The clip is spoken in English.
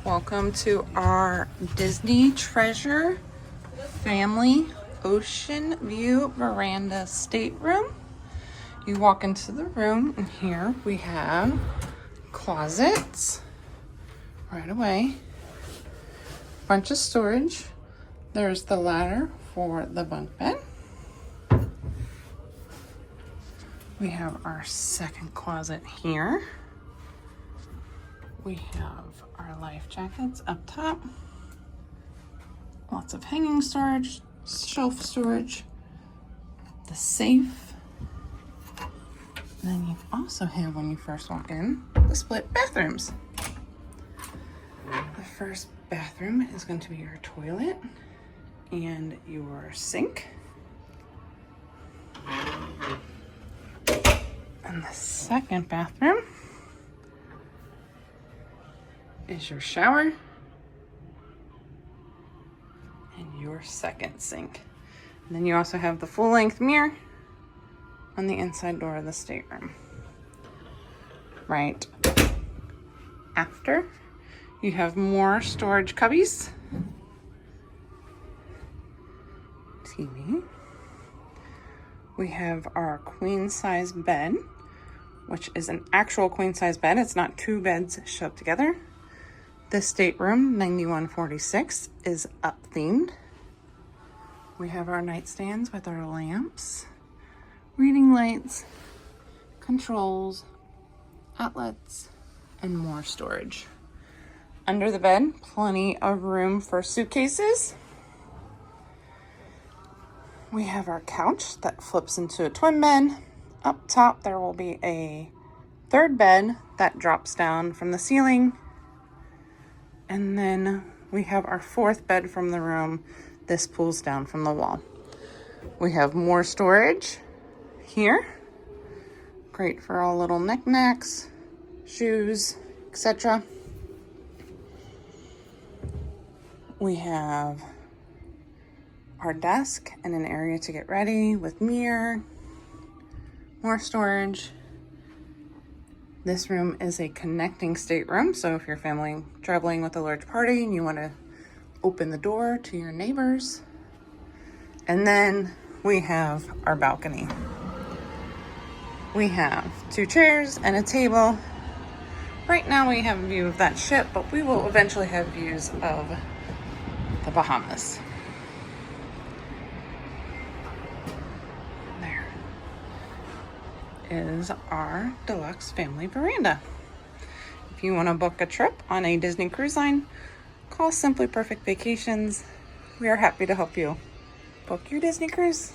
Welcome to our Disney Treasure Family Oceanview Veranda Stateroom. You walk into the room and here we have closets right away. Bunch of storage. There's the ladder for the bunk bed. We have our second closet here. We have our life jackets up top. Lots of hanging storage, shelf storage, the safe. And then you also have, when you first walk in, the split bathrooms. The first bathroom is going to be your toilet and your sink. And the second bathroom is your shower and your second sink. And then you also have the full-length mirror on the inside door of the stateroom. Right after, you have more storage cubbies, TV. We have our queen size bed, which is an actual queen size bed. It's not two beds shoved together. This stateroom, 9146, is up themed. We have our nightstands with our lamps, reading lights, controls, outlets, and more storage. Under the bed, plenty of room for suitcases. We have our couch that flips into a twin bed. Up top, there will be a third bed that drops down from the ceiling. And then we have our fourth bed from the room. This pulls down from the wall. We have more storage here. Great for all little knickknacks, shoes, etc. We have our desk and an area to get ready with mirror, more storage. This room is a connecting stateroom, so if you're traveling with a large party and you want to open the door to your neighbors. And then we have our balcony. We have two chairs and a table. Right now we have a view of that ship, but we will eventually have views of the Bahamas. There is our deluxe family veranda. If you want to book a trip on a Disney cruise line, call Simply Perfect Vacations. We are happy to help you book your Disney cruise.